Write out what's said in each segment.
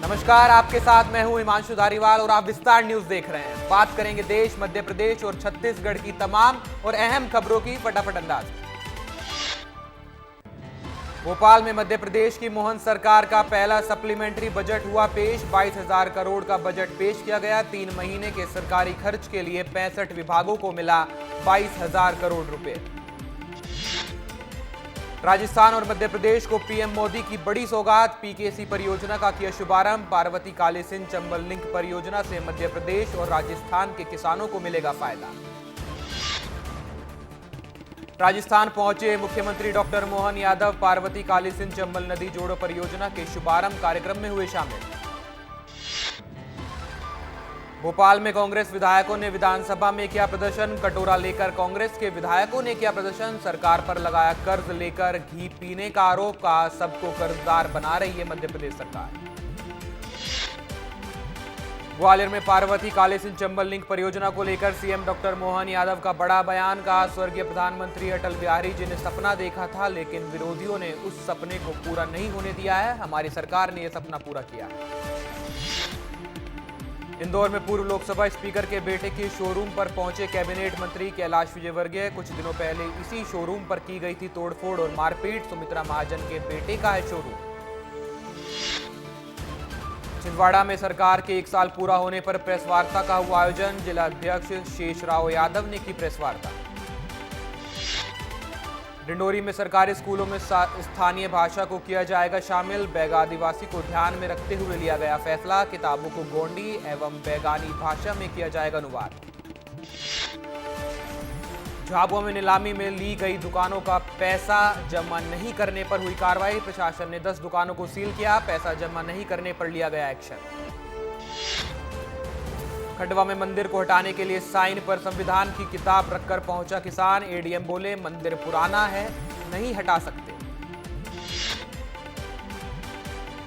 नमस्कार, आपके साथ मैं हूं हिमांशु धारीवाल और आप विस्तार न्यूज देख रहे हैं। बात करेंगे देश, मध्य प्रदेश और छत्तीसगढ़ की तमाम और अहम खबरों की फटाफट अंदाज में। भोपाल में मध्य प्रदेश की मोहन सरकार का पहला सप्लीमेंट्री बजट हुआ पेश। 22,000 करोड़ का बजट पेश किया गया। 3 महीने के सरकारी खर्च के लिए 65 विभागों को मिला 22,000 करोड़ रुपए। राजस्थान और मध्य प्रदेश को पीएम मोदी की बड़ी सौगात। पीकेसी परियोजना का किया शुभारंभ। पार्वती कालीसिंध चंबल लिंक परियोजना से मध्य प्रदेश और राजस्थान के किसानों को मिलेगा फायदा। राजस्थान पहुंचे मुख्यमंत्री डॉक्टर मोहन यादव। पार्वती कालीसिंध चंबल नदी जोड़ो परियोजना के शुभारंभ कार्यक्रम में हुए शामिल। भोपाल में कांग्रेस विधायकों ने विधानसभा में किया प्रदर्शन। कटोरा लेकर कांग्रेस के विधायकों ने किया प्रदर्शन। सरकार पर लगाया कर्ज लेकर घी पीने का आरोप। कहा सबको कर्जदार बना रही है मध्य प्रदेश सरकार। ग्वालियर में पार्वती कालीसिंध चंबल लिंक परियोजना को लेकर सीएम डॉक्टर मोहन यादव का बड़ा बयान। कहा स्वर्गीय प्रधानमंत्री अटल बिहारी जी ने सपना देखा था, लेकिन विरोधियों ने उस सपने को पूरा नहीं होने दिया है। हमारी सरकार ने यह सपना पूरा किया है। इंदौर में पूर्व लोकसभा स्पीकर के बेटे की शोरूम पर पहुंचे कैबिनेट मंत्री कैलाश विजयवर्गीय। कुछ दिनों पहले इसी शोरूम पर की गई थी तोड़फोड़ और मारपीट। सुमित्रा महाजन के बेटे का है शोरूम। छिंदवाड़ा में सरकार के 1 साल पूरा होने पर प्रेस वार्ता का हुआ आयोजन। जिला अध्यक्ष शेषराव यादव ने की प्रेस वार्ता। डिंडोरी में सरकारी स्कूलों में स्थानीय भाषा को किया जाएगा शामिल। बैगा आदिवासी को ध्यान में रखते हुए लिया गया फैसला। किताबों को गोंडी एवं बैगानी भाषा में किया जाएगा अनुवाद। झाबुआ में नीलामी में ली गई दुकानों का पैसा जमा नहीं करने पर हुई कार्रवाई। प्रशासन ने 10 दुकानों को सील किया। पैसा जमा नहीं करने पर लिया गया एक्शन। खंडवा में मंदिर को हटाने के लिए साइन पर संविधान की किताब रखकर पहुंचा किसान। एडीएम बोले मंदिर पुराना है, नहीं हटा सकते।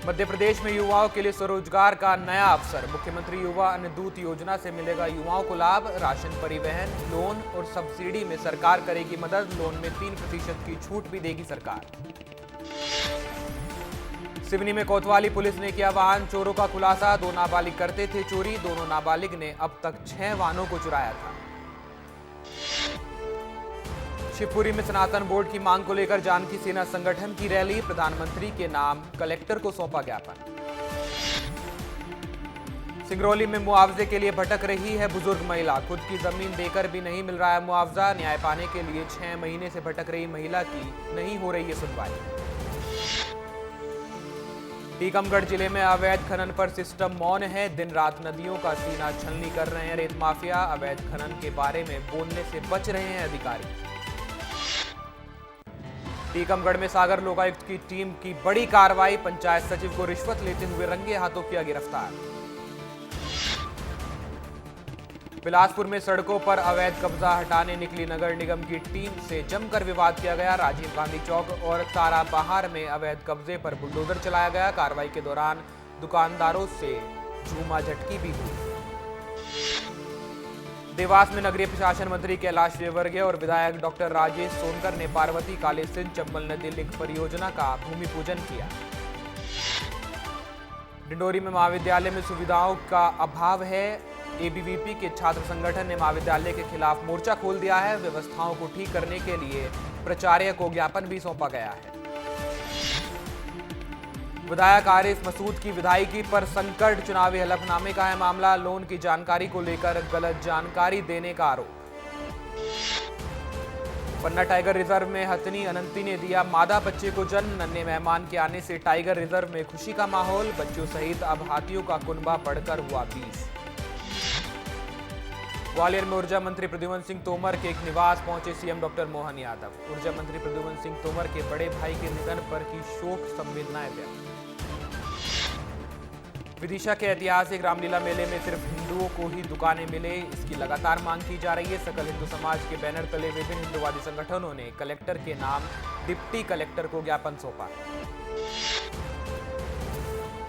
मध्य प्रदेश में युवाओं के लिए स्वरोजगार का नया अवसर। मुख्यमंत्री युवा अन्नदूत योजना से मिलेगा युवाओं को लाभ। राशन, परिवहन, लोन और सब्सिडी में सरकार करेगी मदद। लोन में 3% की छूट भी देगी सरकार। सिवनी में कोतवाली पुलिस ने किया वाहन चोरों का खुलासा। 2 नाबालिग करते थे चोरी। दोनों नाबालिग ने अब तक 6 वाहनों को चुराया था। शिवपुरी में सनातन बोर्ड की मांग को लेकर जानकी सेना संगठन की रैली। प्रधानमंत्री के नाम कलेक्टर को सौंपा ज्ञापन। सिंगरौली में मुआवजे के लिए भटक रही है बुजुर्ग महिला। खुद की जमीन देकर भी नहीं मिल रहा है मुआवजा। न्याय पाने के लिए 6 महीने से भटक रही महिला की नहीं हो रही है सुनवाई। टीकमगढ़ जिले में अवैध खनन पर सिस्टम मौन है। दिन रात नदियों का सीना छलनी कर रहे हैं रेत माफिया। अवैध खनन के बारे में बोलने से बच रहे हैं अधिकारी। टीकमगढ़ में सागर लोकायुक्त की टीम की बड़ी कार्रवाई। पंचायत सचिव को रिश्वत लेते हुए रंगे हाथों किया गिरफ्तार। बिलासपुर में सड़कों पर अवैध कब्जा हटाने निकली नगर निगम की टीम से जमकर विवाद किया गया। राजीव गांधी चौक और ताराबहार में अवैध कब्जे पर बुलडोजर चलाया गया। कार्रवाई के दौरान दुकानदारों से झूमा झटकी भी हुई। देवास में नगरीय प्रशासन मंत्री कैलाश विजयवर्गीय और विधायक डॉक्टर राजेश सोनकर ने पार्वती कालीसिंध चंबल नदी लिंक परियोजना का भूमि पूजन किया। डिंडोरी में महाविद्यालय में सुविधाओं का अभाव है। एबीवीपी के छात्र संगठन ने महाविद्यालय के खिलाफ मोर्चा खोल दिया है। व्यवस्थाओं को ठीक करने के लिए प्राचार्य को ज्ञापन भी सौंपा गया है। विधायक आरिफ मसूद की विधायकी पर संकट। चुनावी हलफनामे का है मामला। लोन की जानकारी को लेकर गलत जानकारी देने का आरोप। पन्ना टाइगर रिजर्व में हथनी अनंती ने दिया मादा बच्चे को जन्म। नन्हे मेहमान के आने से टाइगर रिजर्व में खुशी का माहौल। बच्चों सहित अब हाथियों का कुनबा बढ़कर हुआ 20। ग्वालियर में ऊर्जा मंत्री प्रद्युम्न सिंह तोमर के एक निवास पहुंचे सीएम डॉक्टर मोहन यादव। ऊर्जा मंत्री प्रद्युम्न सिंह तोमर के बड़े भाई के निधन पर की शोक संवेदनाएं व्यक्त। विदिशा के ऐतिहासिक रामलीला मेले में सिर्फ हिंदुओं को ही दुकानें मिले, इसकी लगातार मांग की जा रही है। सकल हिंदू समाज के बैनर तले विभिन्न हिंदुवादी संगठनों ने कलेक्टर के नाम डिप्टी कलेक्टर को ज्ञापन सौंपा।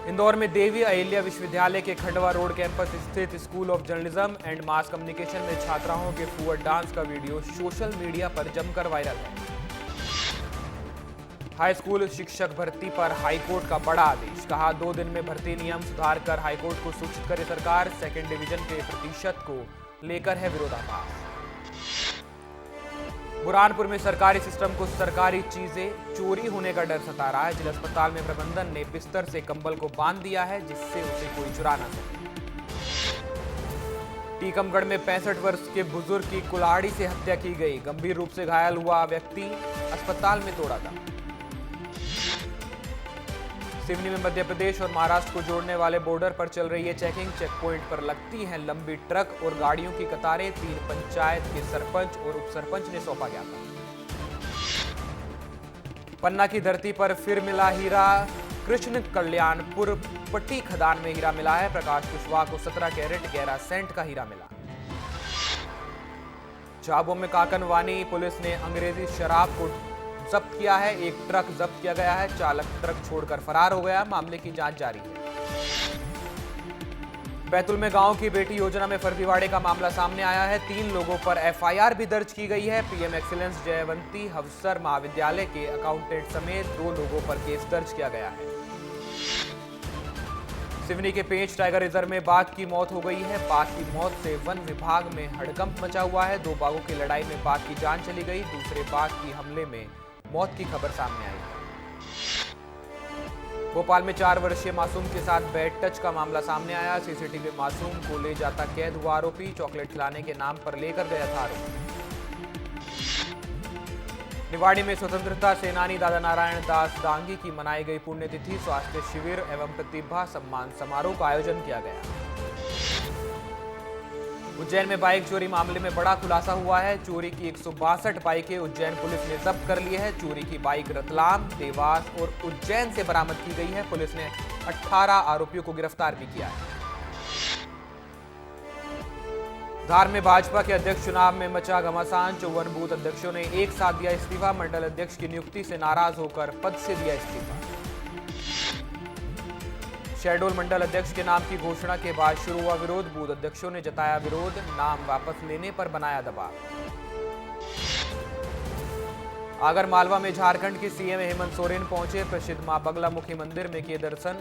इंदौर में देवी अहिल्या विश्वविद्यालय के खंडवा रोड कैंपस स्थित school of journalism and mass communication में छात्राओं के फुअर डांस का वीडियो सोशल मीडिया पर जमकर वायरल है। हाई स्कूल शिक्षक भर्ती पर हाईकोर्ट का बड़ा आदेश। कहा 2 दिन में भर्ती नियम सुधार कर हाईकोर्ट को सूचित करे सरकार। सेकेंड डिवीजन के प्रतिशत को लेकर है विरोधाभास। बुरहानपुर में सरकारी सिस्टम को सरकारी चीजें चोरी होने का डर सता रहा है। जिला अस्पताल में प्रबंधन ने बिस्तर से कंबल को बांध दिया है जिससे उसे कोई चुरा ना सके। टीकमगढ़ में 65 वर्ष के बुजुर्ग की कुल्हाड़ी से हत्या की गई। गंभीर रूप से घायल हुआ व्यक्ति अस्पताल में तोड़ा था। सिवनी में मध्य प्रदेश और महाराष्ट्र को जोड़ने वाले बॉर्डर पर चल रही है चेकिंग। चेक पॉइंट पर लगती हैं लंबी ट्रक और गाड़ियों की कतारें। 3 पंचायत के सरपंच और उप सरपंच ने सौंपा ज्ञापन। पन्ना की धरती पर फिर मिला हीरा। कृष्ण कल्याणपुर पट्टी खदान में हीरा मिला है। प्रकाश कुशवाहा को 17 कैरेट 11 सेंट का हीरा मिला। झाबुआ में काकनवानी पुलिस ने अंग्रेजी शराब को जब्त किया है। एक ट्रक जब्त किया गया है। चालक ट्रक छोड़कर फरार हो गया। मामले की जांच जारी है। बैतूल में गांव की बेटी योजना में फर्जीवाड़े का मामला सामने आया है। 3 लोगों पर एफआईआर भी दर्ज की गई है। पीएम एक्सीलेंस जयवंती हवसर महाविद्यालय के अकाउंटेंट समेत 2 लोगों पर केस दर्ज किया गया है। सिवनी के पेंच टाइगर रिजर्व में बाघ की मौत हो गई है। बाघ की मौत से वन विभाग में हड़कंप मचा हुआ है। 2 बाघों की लड़ाई में बाघ की जान चली गई। दूसरे बाघ की हमले में मौत की खबर सामने आई है। भोपाल में 4 वर्षीय मासूम के साथ बैड टच का मामला सामने आया। सीसीटीवी में मासूम को ले जाता कैद हुआ आरोपी। चॉकलेट खिलाने के नाम पर लेकर गया था आरोपी। निवाड़ी में स्वतंत्रता सेनानी दादा नारायण दास डांगी की मनाई गई पुण्यतिथि। स्वास्थ्य शिविर एवं प्रतिभा सम्मान समारोह का आयोजन किया गया। उज्जैन में बाइक चोरी मामले में बड़ा खुलासा हुआ है। चोरी की 162 बाइकें उज्जैन पुलिस ने जब्त कर ली है। चोरी की बाइक रतलाम, देवास और उज्जैन से बरामद की गई है। पुलिस ने 18 आरोपियों को गिरफ्तार भी किया है। धार में भाजपा के अध्यक्ष चुनाव में मचा घमासान। 54 बूथ अध्यक्षों ने एक साथ दिया इस्तीफा। मंडल अध्यक्ष की नियुक्ति से नाराज होकर पद से दिया इस्तीफा। शहडोल मंडल अध्यक्ष के नाम की घोषणा के बाद शुरू हुआ विरोध। बूथ अध्यक्षों ने जताया विरोध। नाम वापस लेने पर बनाया दबाव। आगर मालवा में झारखंड के सीएम हेमंत सोरेन पहुंचे। प्रसिद्ध मां बगलामुखी मंदिर में किए दर्शन।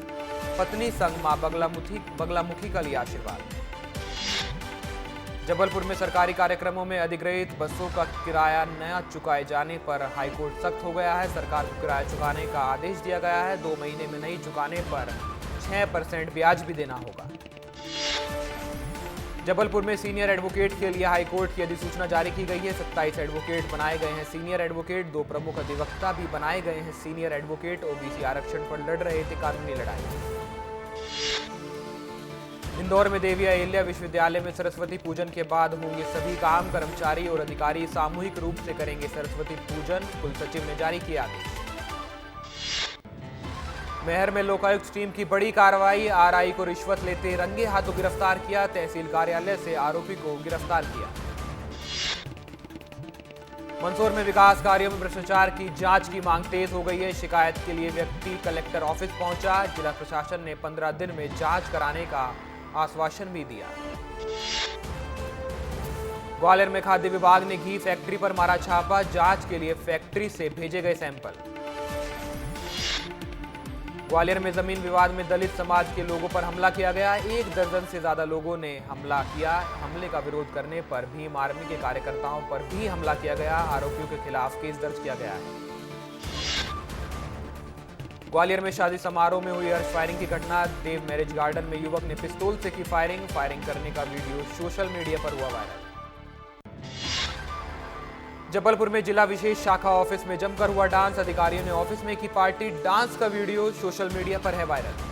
पत्नी संग मां बगलामुखी का लिया आशीर्वाद। जबलपुर में सरकारी कार्यक्रमों में अधिग्रहित बसों का किराया न चुकाए जाने पर हाईकोर्ट सख्त हो गया है। सरकार को किराया चुकाने का आदेश दिया गया है। 2 महीने में नहीं चुकाने पर 6% ब्याज भी देना होगा। जबलपुर में सीनियर एडवोकेट के लिए हाईकोर्ट की अधिसूचना जारी की गई है। 27 एडवोकेट बनाए गए हैं सीनियर एडवोकेट। 2 प्रमुख अधिवक्ता भी बनाए गए हैं सीनियर एडवोकेट। ओबीसी आरक्षण पर लड़ रहे थे कानूनी लड़ाई। इंदौर में देवी अहिल्या विश्वविद्यालय में सरस्वती पूजन के बाद होंगे सभी काम। कर्मचारी और अधिकारी सामूहिक रूप से करेंगे सरस्वती पूजन। कुलसचिव ने जारी किया आदेश। मेहर में लोकायुक्त टीम की बड़ी कार्रवाई। आरआई को रिश्वत लेते रंगे हाथों गिरफ्तार किया। तहसील कार्यालय से आरोपी को गिरफ्तार किया। मंदसौर में विकास कार्यों में भ्रष्टाचार की जांच की मांग तेज हो गई है। शिकायत के लिए व्यक्ति कलेक्टर ऑफिस पहुंचा। जिला प्रशासन ने 15 दिन में जांच कराने का आश्वासन भी दिया। ग्वालियर में खाद्य विभाग ने घी फैक्ट्री पर मारा छापा। जांच के लिए फैक्ट्री से भेजे गए सैंपल। ग्वालियर में जमीन विवाद में दलित समाज के लोगों पर हमला किया गया। 1 दर्जन से ज्यादा लोगों ने हमला किया। हमले का विरोध करने पर भीम आर्मी के कार्यकर्ताओं पर भी हमला किया गया। आरोपियों के खिलाफ केस दर्ज किया गया है। ग्वालियर में शादी समारोह में हुई अर्श फायरिंग की घटना। देव मैरिज गार्डन में युवक ने पिस्तौल से की फायरिंग। फायरिंग करने का वीडियो सोशल मीडिया पर हुआ वायरल। जबलपुर में जिला विशेष शाखा ऑफिस में जमकर हुआ डांस। अधिकारियों ने ऑफिस में की पार्टी। डांस का वीडियो सोशल मीडिया पर है वायरल।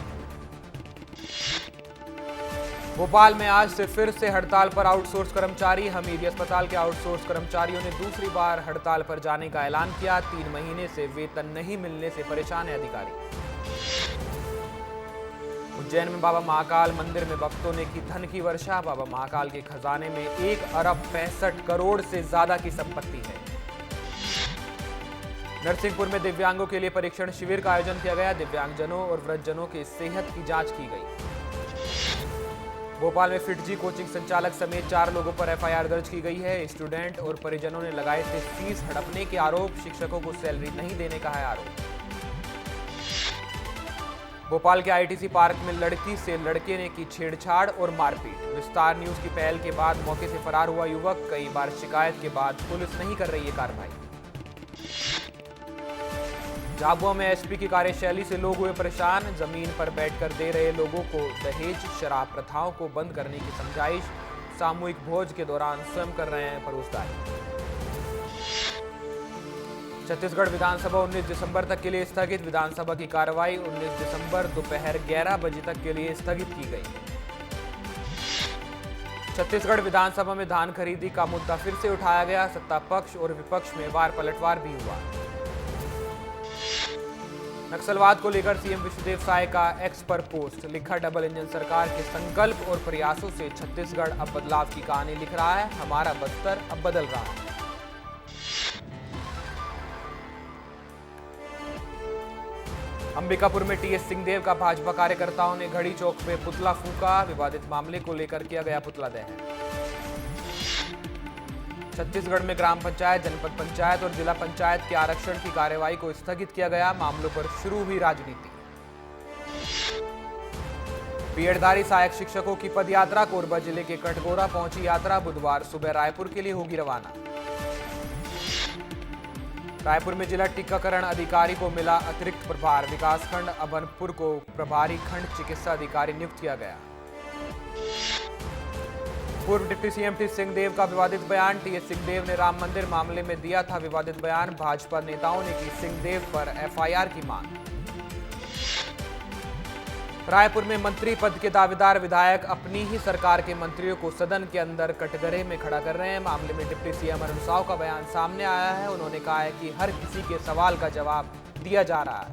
भोपाल में आज से फिर से हड़ताल पर आउटसोर्स कर्मचारी। हमीदी अस्पताल के आउटसोर्स कर्मचारियों ने दूसरी बार हड़ताल पर जाने का ऐलान किया। 3 महीने से वेतन नहीं मिलने से परेशान है अधिकारी। उज्जैन में बाबा महाकाल मंदिर में भक्तों ने की धन की वर्षा। बाबा महाकाल के खजाने में 1 अरब 65 करोड़ से ज्यादा की संपत्ति है। नरसिंहपुर में दिव्यांगों के लिए परीक्षण शिविर का आयोजन किया गया। दिव्यांगजनों और वृद्धजनों की सेहत की जांच की गई। भोपाल में फिटजी कोचिंग संचालक समेत 4 लोगों पर एफआईआर दर्ज की गई है। स्टूडेंट और परिजनों ने लगाए थे फीस हड़पने के आरोप। शिक्षकों को सैलरी नहीं देने का है आरोप। भोपाल के आईटीसी पार्क में लड़की से लड़के ने की छेड़छाड़ और मारपीट। विस्तार न्यूज की पहल के बाद मौके से फरार हुआ युवक। कई बार शिकायत के बाद पुलिस नहीं कर रही है कार्रवाई। झाबुआ में एसपी की कार्यशैली से लोग हुए परेशान। जमीन पर बैठकर दे रहे लोगों को दहेज शराब प्रथाओं को बंद करने की समझाइश। सामूहिक भोज के दौरान स्वयं कर रहे हैं परोसदारी। छत्तीसगढ़ विधानसभा 19 दिसंबर तक के लिए स्थगित। विधानसभा की कार्रवाई 19 दिसंबर दोपहर 11 बजे तक के लिए स्थगित की गई। छत्तीसगढ़ विधानसभा में धान खरीदी का मुद्दा फिर से उठाया गया। सत्ता पक्ष और विपक्ष में वार पलटवार भी हुआ। नक्सलवाद को लेकर सीएम विष्णुदेव साय का एक्स पर पोस्ट लिखा। डबल इंजन सरकार के संकल्प और प्रयासों से छत्तीसगढ़ अब बदलाव की कहानी लिख रहा है। हमारा बस्तर अब बदल रहा है। अंबिकापुर में टीएस सिंहदेव का भाजपा कार्यकर्ताओं ने घड़ी चौक पे पुतला फूंका। विवादित मामले को लेकर किया गया पुतला दहन। छत्तीसगढ़ में ग्राम पंचायत, जनपद पंचायत और जिला पंचायत के आरक्षण की कार्यवाही को स्थगित किया गया। मामलों पर शुरू हुई राजनीति। बीएडधारी सहायक शिक्षकों की पदयात्रा। कोरबा जिले के कटघोरा पहुंची यात्रा। बुधवार सुबह रायपुर के लिए होगी रवाना। रायपुर में जिला टीकाकरण अधिकारी को मिला अतिरिक्त प्रभार। विकासखंड अभनपुर को प्रभारी खंड चिकित्सा अधिकारी नियुक्त किया गया। पूर्व डिप्टी सीएम टी सिंहदेव का विवादित बयान। टीएस सिंहदेव ने राम मंदिर मामले में दिया था विवादित बयान। भाजपा नेताओं ने की सिंहदेव पर एफआईआर की मांग। रायपुर में मंत्री पद के दावेदार विधायक अपनी ही सरकार के मंत्रियों को सदन के अंदर कटघरे में खड़ा कर रहे हैं। मामले में डिप्टी सीएम अरुण साव का बयान सामने आया है। उन्होंने कहा है कि हर किसी के सवाल का जवाब दिया जा रहा है।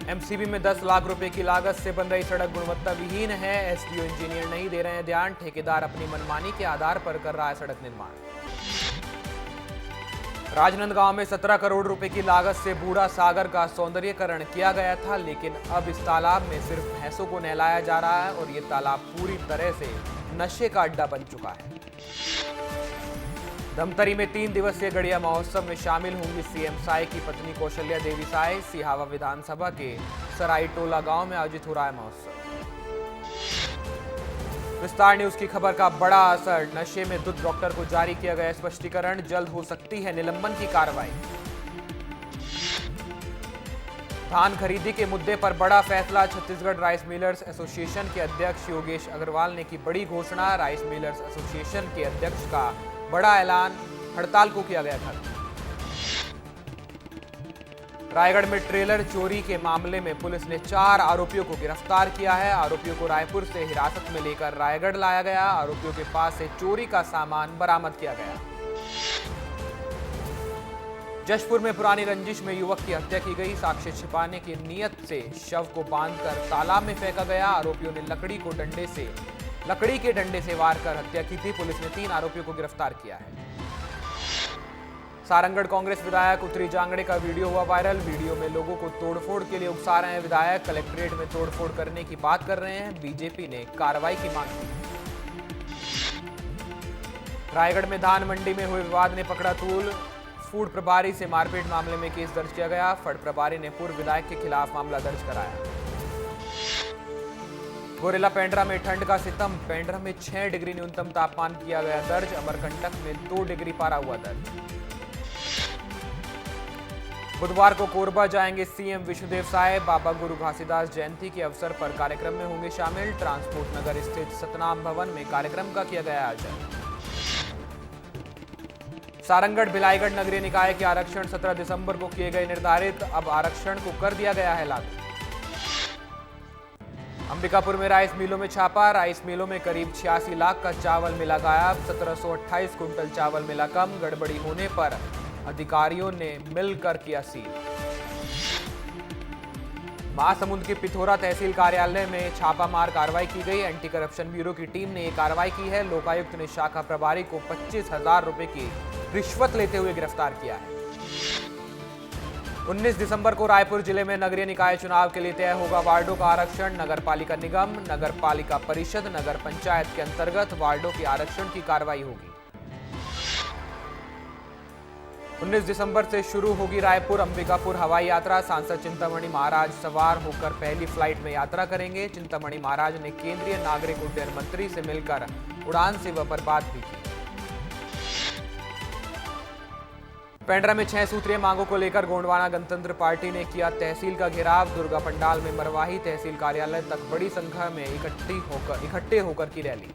एमसीबी में 10 लाख रुपए की लागत से बन रही सड़क गुणवत्ता विहीन है। एसडीओ इंजीनियर नहीं दे रहे हैं ध्यान। ठेकेदार अपनी मनमानी के आधार पर कर रहा है सड़क निर्माण। राजनांदगांव में 17 करोड़ रुपए की लागत से बूढ़ा सागर का सौंदर्यीकरण किया गया था, लेकिन अब इस तालाब में सिर्फ भैंसों को नहलाया जा रहा है और ये तालाब पूरी तरह से नशे का अड्डा बन चुका है। धमतरी में 3 दिवसीय गड़िया महोत्सव में शामिल होंगी सीएम साय की पत्नी कौशल्या देवी साय। सिहावा विधानसभा के सराईटोला गांव में आयोजित हो रहा है महोत्सव। विस्तार न्यूज की खबर का बड़ा असर। नशे में धुत डॉक्टर को जारी किया गया स्पष्टीकरण। जल्द हो सकती है निलंबन की कार्रवाई। धान खरीदी के मुद्दे पर बड़ा फैसला। छत्तीसगढ़ राइस मिलर्स एसोसिएशन के अध्यक्ष योगेश अग्रवाल ने की बड़ी घोषणा। राइस मिलर्स एसोसिएशन के अध्यक्ष का बड़ा ऐलान। हड़ताल को किया गया खत्म। रायगढ़ में ट्रेलर चोरी के मामले में पुलिस ने 4 आरोपियों को गिरफ्तार किया है। आरोपियों को रायपुर से हिरासत में लेकर रायगढ़ लाया गया। आरोपियों के पास से चोरी का सामान बरामद किया गया। जशपुर में पुरानी रंजिश में युवक की हत्या की गई। साक्ष्य छिपाने की नीयत से शव को बांधकर तालाब में फेंका गया। आरोपियों ने लकड़ी के डंडे से वार कर हत्या की थी। पुलिस ने 3 आरोपियों को गिरफ्तार किया है। सारंगढ़ कांग्रेस विधायक उत्तरी जांगड़े का वीडियो हुआ वायरल। वीडियो में लोगों को तोड़फोड़ के लिए उकसा रहे हैं विधायक। कलेक्ट्रेट में तोड़फोड़ करने की बात कर रहे हैं। बीजेपी ने कार्रवाई की मांग की। रायगढ़ में धान मंडी में हुए विवाद ने पकड़ा तूल। फूड प्रभारी से मारपीट मामले में केस दर्ज किया गया। फड़ प्रभारी ने पूर्व विधायक के खिलाफ मामला दर्ज कराया। गोरेला पेंड्रा में ठंड का सितम। पेंड्रा में 6 डिग्री न्यूनतम तापमान किया गया दर्ज। अमरकंटक में 2 डिग्री पारा हुआ दर्ज। बुधवार को कोरबा जाएंगे सीएम विष्णुदेव साय। बाबा गुरु घासीदास जयंती के अवसर पर कार्यक्रम में होंगे शामिल। ट्रांसपोर्ट नगर स्थित सतनाम भवन में कार्यक्रम का किया गया आयोजन। सारंगढ़ भिलाईगढ़ नगरीय निकाय के आरक्षण 17 दिसंबर को किए गए निर्धारित। अब आरक्षण को कर दिया गया है लागू। अंबिकापुर में राइस मिलों में छापा। राइस मिलों में करीब 86 लाख का चावल मिला गायब। 1728 कुंटल चावल मिला कम। गड़बड़ी होने पर अधिकारियों ने मिलकर किया सील। महासमुंद के पिथौरा तहसील कार्यालय में छापामार कार्रवाई की गई। एंटी करप्शन ब्यूरो की टीम ने यह कार्रवाई की है। लोकायुक्त ने शाखा प्रभारी को 25,000 रुपए की रिश्वत लेते हुए गिरफ्तार किया है। 19 दिसंबर को रायपुर जिले में नगरीय निकाय चुनाव के लिए तय होगा वार्डों का आरक्षण। नगर पालिका निगम, नगर पालिका परिषद, नगर पंचायत के अंतर्गत वार्डों के आरक्षण की कार्रवाई होगी। 19 दिसंबर से शुरू होगी रायपुर अंबिकापुर हवाई यात्रा। सांसद चिंतामणि महाराज सवार होकर पहली फ्लाइट में यात्रा करेंगे। चिंतामणि महाराज ने केंद्रीय नागरिक उड्डयन मंत्री से मिलकर उड़ान सेवा पर बात भी की। पेंड्रा में 6 सूत्रीय मांगों को लेकर गोंडवाना गणतंत्र पार्टी ने किया तहसील का घेराव। दुर्गा पंडाल में मरवाही तहसील कार्यालय तक बड़ी संख्या में इकट्ठे होकर की रैली।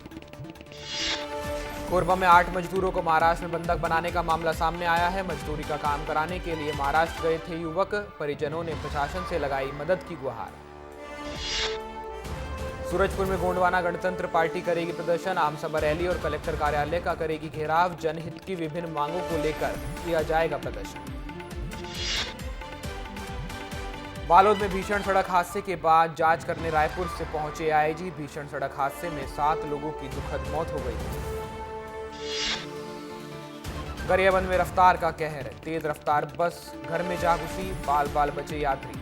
कोरबा में 8 मजदूरों को महाराष्ट्र में बंधक बनाने का मामला सामने आया है। मजदूरी का काम कराने के लिए महाराष्ट्र गए थे युवक। परिजनों ने प्रशासन से लगाई मदद की गुहार। सूरजपुर में गोंडवाना गणतंत्र पार्टी करेगी प्रदर्शन। आमसभा रैली और कलेक्टर कार्यालय का करेगी घेराव। जनहित की विभिन्न मांगों को लेकर किया जाएगा प्रदर्शन। बालोद में भीषण सड़क हादसे के बाद जांच करने रायपुर से पहुंचे आईजी। भीषण सड़क हादसे में 7 लोगों की दुखद मौत हो गई। गरियाबंद में रफ्तार का कहर। तेज रफ्तार बस घर में जा घुसी। बाल बाल बचे यात्री।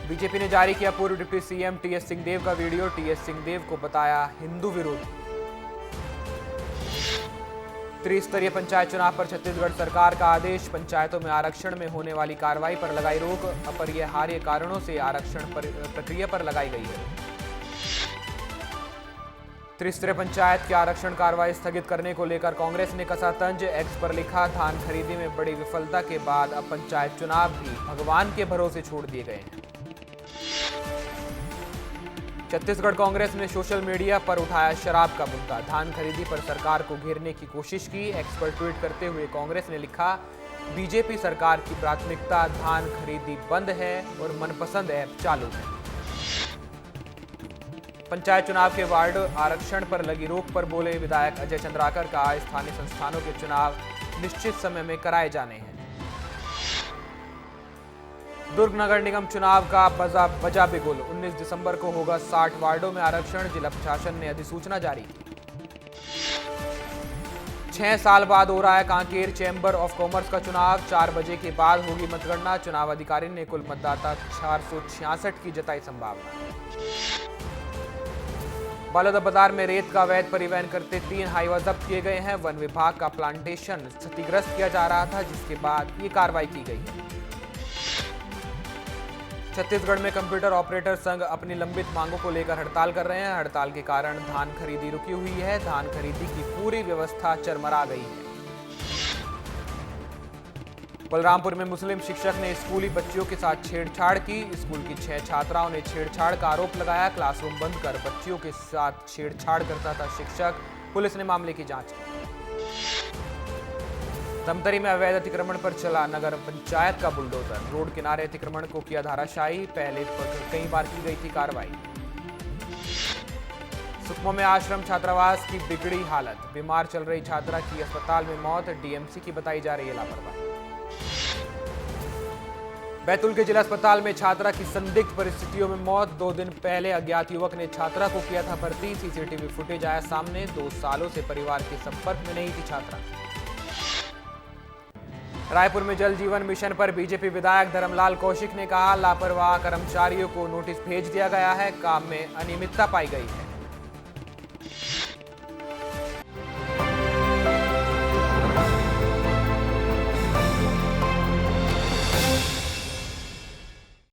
बीजेपी ने जारी किया पूर्व डिप्टी सीएम टीएस सिंहदेव का वीडियो। टीएस सिंहदेव को बताया हिंदू विरोधी। त्रिस्तरीय पंचायत चुनाव पर छत्तीसगढ़ सरकार का आदेश। पंचायतों में आरक्षण में होने वाली कार्रवाई पर लगाई रोक। अपरिहार्य कारणों से आरक्षण प्रक्रिया पर लगाई गई है। त्रिस्तरीय पंचायत की आरक्षण कार्रवाई स्थगित करने को लेकर कांग्रेस ने कसा तंज। एक्स पर लिखा, धान खरीदी में बड़ी विफलता के बाद अब पंचायत चुनाव भी भगवान के भरोसे छोड़ दिए गए हैं। छत्तीसगढ़ कांग्रेस ने सोशल मीडिया पर उठाया शराब का मुद्दा। धान खरीदी पर सरकार को घेरने की कोशिश की। एक्स पर ट्वीट करते हुए कांग्रेस ने लिखा, बीजेपी सरकार की प्राथमिकता धान खरीदी बंद है और मनपसंद ऐप चालू है। पंचायत चुनाव के वार्ड आरक्षण पर लगी रोक पर बोले विधायक अजय चंद्राकर का, स्थानीय संस्थानों के चुनाव निश्चित समय में कराए जाने हैं। दुर्ग नगर निगम चुनाव का बजा बिगुल। 19 दिसंबर को होगा 60 वार्डों में आरक्षण। जिला प्रशासन ने अधिसूचना जारी की। 6 साल बाद हो रहा है कांकेर चैम्बर ऑफ कॉमर्स का चुनाव। 4 बजे के बाद होगी मतगणना। चुनाव अधिकारी ने कुल मतदाता 466 की जताई संभावना। बालोद में रेत का अवैध परिवहन करते 3 हाईवा जब्त किए गए हैं। वन विभाग का प्लांटेशन क्षतिग्रस्त किया जा रहा था, जिसके बाद ये कार्रवाई की गई है। छत्तीसगढ़ में कंप्यूटर ऑपरेटर संघ अपनी लंबित मांगों को लेकर हड़ताल कर रहे हैं। हड़ताल के कारण धान खरीदी रुकी हुई है। धान खरीदी की पूरी व्यवस्था चरमरा गई है। बलरामपुर में मुस्लिम शिक्षक ने स्कूली बच्चियों के साथ छेड़छाड़ की। स्कूल की 6 छात्राओं ने छेड़छाड़ का आरोप लगाया। क्लासरूम बंद कर बच्चियों के साथ छेड़छाड़ करता था शिक्षक। पुलिस ने मामले की जांच की। धमतरी में अवैध अतिक्रमण पर चला नगर पंचायत का बुलडोजर। रोड किनारे अतिक्रमण को किया धाराशायी। पहले कई बार की गई थी कार्रवाई। सुकमा में आश्रम छात्रावास की बिगड़ी हालत। बीमार चल रही छात्रा की अस्पताल में मौत। डीएमसी की बताई जा रही है लापरवाही। बैतूल के जिला अस्पताल में छात्रा की संदिग्ध परिस्थितियों में मौत। 2 दिन पहले अज्ञात युवक ने छात्रा को किया था भर्ती। सीसीटीवी फुटेज आया सामने। 2 सालों से परिवार के संपर्क में नहीं थी छात्रा। रायपुर में जल जीवन मिशन पर बीजेपी विधायक धर्मलाल कौशिक ने कहा, लापरवाह कर्मचारियों को नोटिस भेज दिया गया है। काम में अनियमितता पाई गई है।